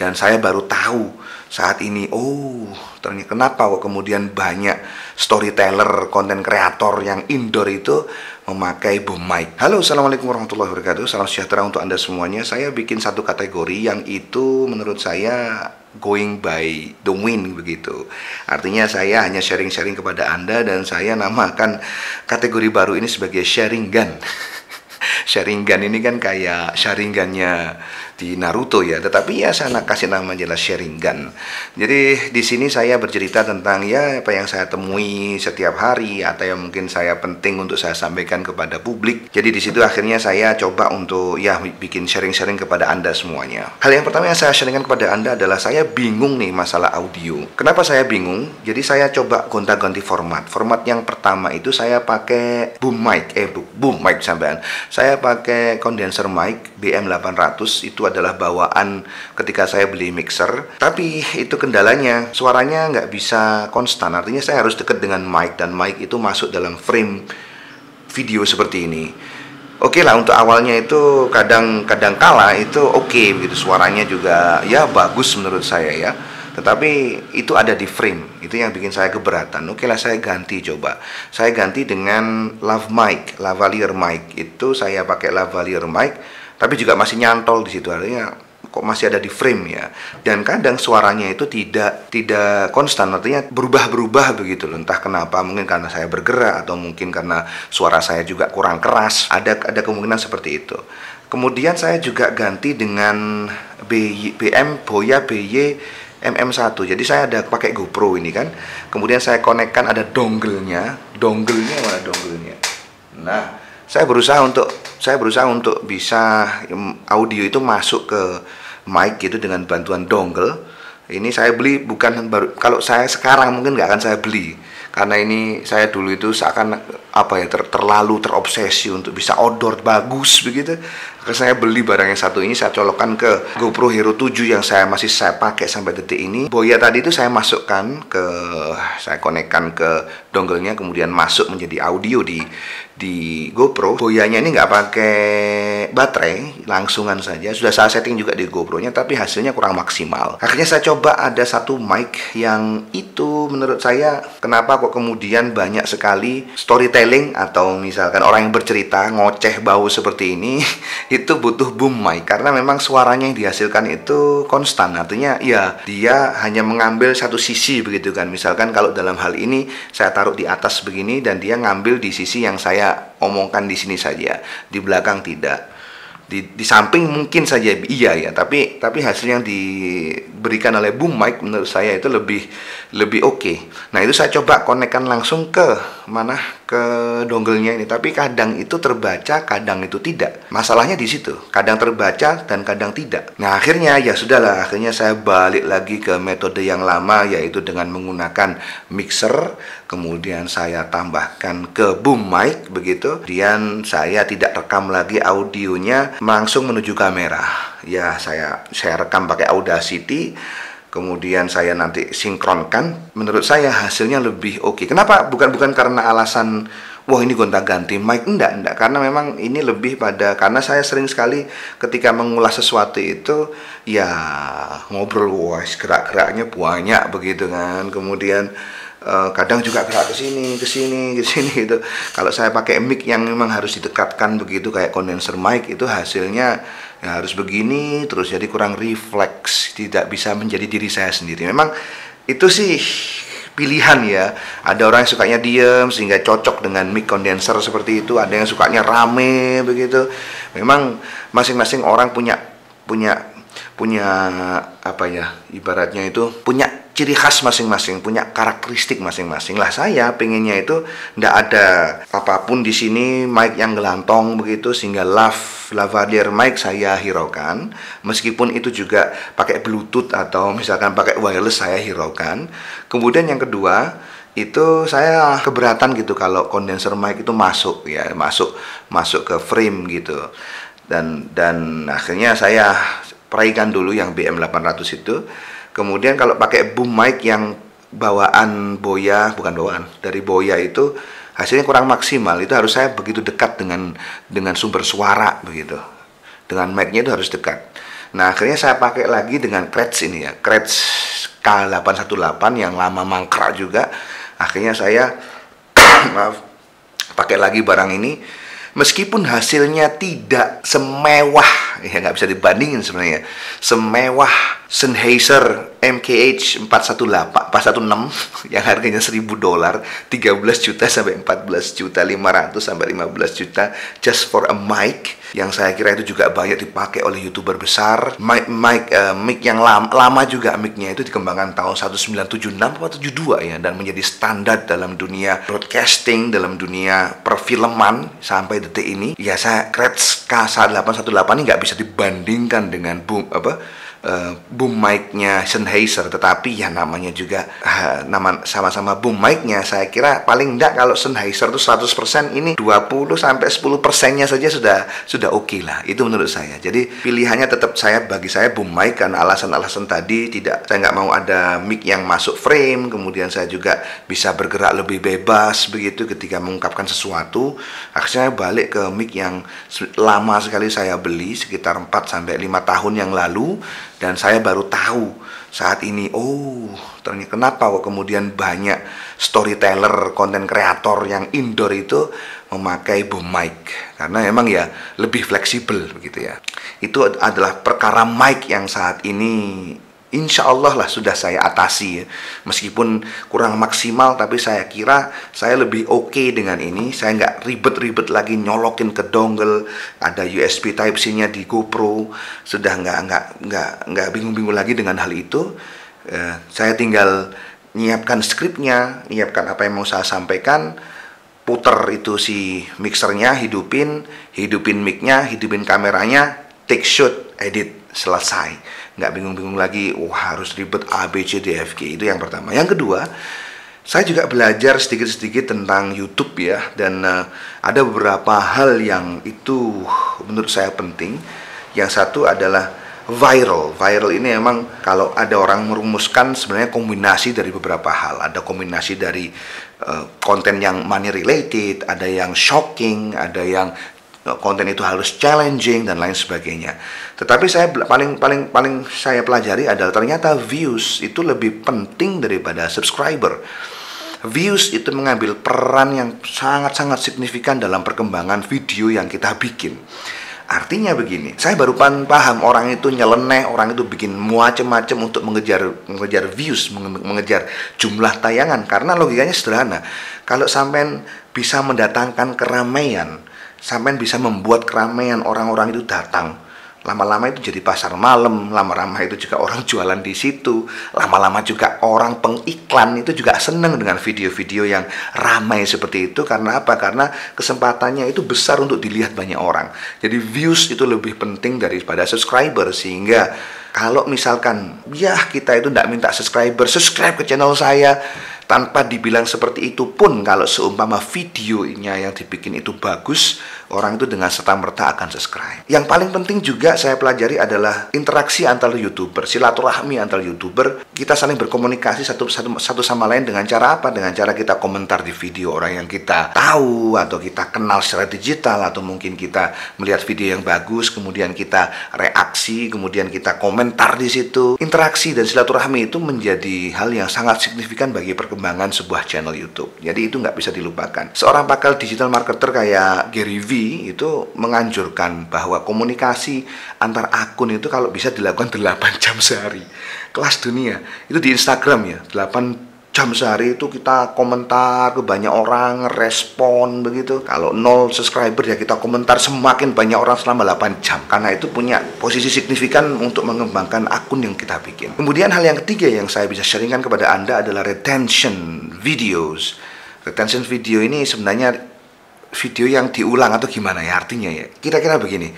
Dan saya baru tahu saat ini, oh ternyata kenapa kok kemudian banyak storyteller, konten kreator yang indoor itu memakai boom mic. Halo, assalamualaikum warahmatullahi wabarakatuh. Salam sejahtera untuk Anda semuanya. Saya bikin satu kategori yang itu menurut saya going by the wind begitu. Artinya saya hanya sharing-sharing kepada Anda dan saya namakan kategori baru ini sebagai sharing gun. Sharingan ini kan kayak Sharingannya di Naruto ya, tetapi ya saya kasih nama jelas Sharingan. Jadi di sini saya bercerita tentang ya apa yang saya temui setiap hari atau yang mungkin saya penting untuk saya sampaikan kepada publik. Jadi di situ akhirnya saya coba untuk ya bikin sharing-sharing kepada Anda semuanya. Hal yang pertama yang saya sharingkan kepada Anda adalah saya bingung nih masalah audio. Kenapa saya bingung? Jadi saya coba gonta-ganti format. Format yang pertama itu saya pakai boom mic sampean. Saya pakai condenser mic BM800, itu adalah bawaan ketika saya beli mixer. Tapi itu kendalanya, suaranya nggak bisa konstan. Artinya saya harus dekat dengan mic dan mic itu masuk dalam frame video seperti ini. Oke lah, untuk awalnya itu kadang kala itu oke begitu, suaranya juga ya bagus menurut saya ya. Tetapi itu ada di frame, itu yang bikin saya keberatan. Oke lah, saya ganti coba. Saya ganti dengan lavalier mic. Itu saya pakai lavalier mic, tapi juga masih nyantol di situ. Artinya kok masih ada di frame ya. Dan kadang suaranya itu tidak konstan, artinya berubah-berubah begitu loh. Entah kenapa, mungkin karena saya bergerak atau mungkin karena suara saya juga kurang keras. Ada kemungkinan seperti itu. Kemudian saya juga ganti dengan Boya BY MM1. Jadi saya ada pakai GoPro ini kan. Kemudian saya konekkan, ada dongle-nya. Dongle-nya mana dongle-nya? Nah, saya berusaha untuk bisa audio itu masuk ke mic gitu dengan bantuan dongle. Ini saya beli bukan baru. Kalau saya sekarang mungkin nggak akan saya beli. Karena ini saya dulu itu seakan terlalu terobsesi untuk bisa outdoor bagus begitu. Karena saya beli barang yang satu ini, saya colokkan ke GoPro Hero 7 yang saya pakai sampai detik ini. Boya tadi itu saya saya konekkan ke dongle-nya, kemudian masuk menjadi audio di GoPro. Boyanya ini nggak pakai baterai, langsungan saja. Sudah saya setting juga di GoPro-nya, tapi hasilnya kurang maksimal. Akhirnya saya coba ada satu mic yang itu menurut saya, kenapa kok kemudian banyak sekali storytelling atau misalkan orang yang bercerita ngoceh bau seperti ini itu butuh boom mic, karena memang suaranya yang dihasilkan itu konstan. Artinya ya dia hanya mengambil satu sisi begitu kan. Misalkan kalau dalam hal ini saya taruh di atas begini dan dia ngambil di sisi yang saya omongkan di sini saja, di belakang tidak. Di samping mungkin saja iya ya, tapi hasil yang diberikan oleh boom mic menurut saya itu lebih oke. Nah, itu saya coba konekkan langsung ke dongle-nya ini, tapi kadang itu terbaca, kadang itu tidak. Masalahnya di situ, kadang terbaca dan kadang tidak. Nah, akhirnya ya sudahlah, akhirnya saya balik lagi ke metode yang lama, yaitu dengan menggunakan mixer, kemudian saya tambahkan ke boom mic begitu. Kemudian saya tidak rekam lagi audionya langsung menuju kamera. Ya, saya rekam pakai Audacity. Kemudian saya nanti sinkronkan. Menurut saya hasilnya lebih oke. Kenapa? Bukan karena alasan wah ini gonta-ganti mic, enggak, karena memang ini lebih pada karena saya sering sekali ketika mengulas sesuatu itu ya ngobrol, wah gerak-geraknya banyak begitu kan. Kemudian kadang juga gerak ke sini gitu. Kalau saya pakai mic yang memang harus didekatkan begitu kayak condenser mic, itu hasilnya ya harus begini terus, jadi kurang refleks, tidak bisa menjadi diri saya sendiri. Memang itu sih pilihan ya. Ada orang yang sukanya diem sehingga cocok dengan mic condenser seperti itu, ada yang sukanya rame begitu. Memang masing-masing orang punya apa ya, ibaratnya itu punya ciri khas masing-masing, punya karakteristik masing-masing. Lah saya pengennya itu ndak ada apapun di sini, mic yang gelantong begitu, sehingga lavalier mic saya hiraukan. Meskipun itu juga pakai Bluetooth atau misalkan pakai wireless saya hiraukan. Kemudian yang kedua, itu saya keberatan gitu kalau condenser mic itu masuk ke frame gitu. Dan akhirnya saya peraikan dulu yang BM800 itu. Kemudian kalau pakai boom mic yang dari Boya itu hasilnya kurang maksimal. Itu harus saya begitu dekat dengan sumber suara begitu. Dengan mic-nya itu harus dekat. Nah, akhirnya saya pakai lagi dengan Kretz ini ya, Kretz K818 yang lama mangkrak juga. Akhirnya saya maaf, pakai lagi barang ini. Meskipun hasilnya tidak semewah, ya nggak bisa dibandingin sebenarnya, semewah Sennheiser MKH 416 yang harganya $1.000, 13 juta sampai 14 juta, 500 sampai 15 juta just for a mic, yang saya kira itu juga banyak dipakai oleh YouTuber besar. Mic yang lama juga, micnya itu dikembangkan tahun 1976 atau 72 ya, dan menjadi standar dalam dunia broadcasting, dalam dunia perfilman sampai detik ini. Ya, saya Kretz K818 ini nggak bisa dibandingkan dengan boom mic-nya Sennheiser, tetapi ya namanya juga sama-sama boom mic-nya. Saya kira paling enggak kalau Sennheiser itu 100%, ini 20 sampai 10%-nya saja sudah oke lah. Itu menurut saya. Jadi pilihannya tetap bagi saya boom mic, karena alasan-alasan tadi. Saya nggak mau ada mic yang masuk frame, kemudian saya juga bisa bergerak lebih bebas begitu ketika mengungkapkan sesuatu. Akhirnya balik ke mic yang lama sekali saya beli sekitar 4 sampai 5 tahun yang lalu. Dan saya baru tahu saat ini, ternyata kenapa kok kemudian banyak storyteller, konten kreator yang indoor itu memakai boom mic. Karena memang ya lebih fleksibel begitu ya. Itu adalah perkara mic yang saat ini insya Allah lah sudah saya atasi ya. Meskipun kurang maksimal, tapi saya kira saya lebih oke dengan ini. Saya nggak ribet-ribet lagi nyolokin ke dongle, ada USB Type-C-nya di GoPro. Sudah nggak bingung-bingung lagi dengan hal itu. Saya tinggal nyiapkan skripnya, nyiapkan apa yang mau saya sampaikan, puter itu si mixernya, hidupin mic-nya, hidupin kameranya, take shot, edit, selesai. Nggak bingung-bingung lagi, harus ribet A, B, C, D, F, G. Itu yang pertama. Yang kedua, saya juga belajar sedikit-sedikit tentang YouTube ya. Dan ada beberapa hal yang itu menurut saya penting. Yang satu adalah viral. Viral ini memang kalau ada orang merumuskan sebenarnya kombinasi dari beberapa hal. Ada kombinasi dari konten yang money related, ada yang shocking, ada yang konten itu harus challenging dan lain sebagainya. Tetapi saya paling saya pelajari adalah ternyata views itu lebih penting daripada subscriber. Views itu mengambil peran yang sangat-sangat signifikan dalam perkembangan video yang kita bikin. Artinya begini, saya baru paham orang itu nyeleneh, orang itu bikin macam-macam untuk mengejar views, mengejar jumlah tayangan. Karena logikanya sederhana. Kalau sampean bisa mendatangkan keramaian, sampean bisa membuat keramaian, orang-orang itu datang. Lama-lama itu jadi pasar malam, lama-lama itu juga orang jualan di situ, lama-lama juga orang pengiklan itu juga senang dengan video-video yang ramai seperti itu. Karena apa? Karena kesempatannya itu besar untuk dilihat banyak orang. Jadi views itu lebih penting daripada subscriber. Sehingga kalau misalkan ya kita itu tidak minta subscribe ke channel saya, tanpa dibilang seperti itu pun, kalau seumpama videonya yang dibikin itu bagus, orang itu dengan serta-merta akan subscribe. Yang paling penting juga saya pelajari adalah interaksi antar YouTuber, silaturahmi antar YouTuber. Kita saling berkomunikasi satu sama lain dengan cara apa? Dengan cara kita komentar di video orang yang kita tahu atau kita kenal secara digital, atau mungkin kita melihat video yang bagus, kemudian kita reaksi, kemudian kita komentar di situ. Interaksi dan silaturahmi itu menjadi hal yang sangat signifikan bagi perkembangan sebuah channel YouTube. Jadi itu nggak bisa dilupakan. Seorang pakar digital marketer kayak Gary V itu menganjurkan bahwa komunikasi antar akun itu kalau bisa dilakukan 8 jam sehari. Kelas dunia. Itu di Instagram ya, 8 jam sehari itu kita komentar ke banyak orang, respon begitu. Kalau 0 subscriber ya kita komentar semakin banyak orang selama 8 jam. Karena itu punya posisi signifikan untuk mengembangkan akun yang kita bikin. Kemudian hal yang ketiga yang saya bisa sharingkan kepada Anda adalah retention videos. Retention video ini sebenarnya video yang diulang atau gimana ya artinya ya. Kira-kira begini.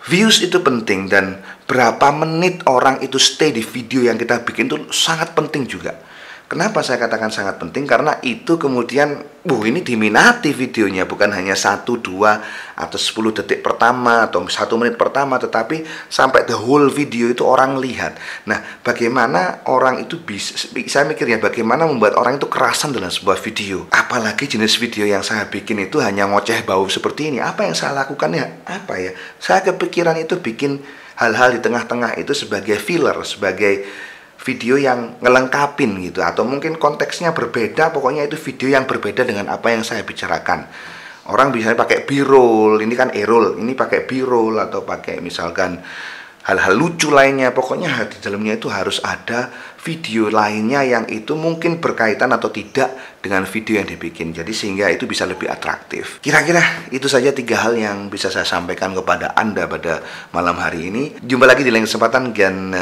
Views itu penting, dan berapa menit orang itu stay di video yang kita bikin itu sangat penting juga. Kenapa saya katakan sangat penting? Karena itu kemudian, ini diminati videonya, bukan hanya 1, 2, atau 10 detik pertama, atau 1 menit pertama, tetapi sampai the whole video itu orang lihat. Nah, bagaimana orang itu bisa, saya mikirnya bagaimana membuat orang itu kerasan dalam sebuah video. Apalagi jenis video yang saya bikin itu hanya ngoceh bau seperti ini. Apa yang saya lakukan ya? Apa ya? Saya kepikiran itu bikin hal-hal di tengah-tengah itu sebagai filler, sebagai video yang ngelengkapin gitu, atau mungkin konteksnya berbeda, pokoknya itu video yang berbeda dengan apa yang saya bicarakan. Orang biasanya pakai B-roll, ini kan E-roll, ini pakai B-roll atau pakai misalkan hal-hal lucu lainnya. Pokoknya di dalamnya itu harus ada video lainnya yang itu mungkin berkaitan atau tidak dengan video yang dibikin. Jadi sehingga itu bisa lebih atraktif. Kira-kira itu saja 3 hal yang bisa saya sampaikan kepada Anda pada malam hari ini. Jumpa lagi di lain kesempatan, dan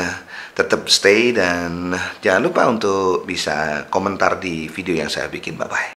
tetap stay dan jangan lupa untuk bisa komentar di video yang saya bikin. Bye-bye.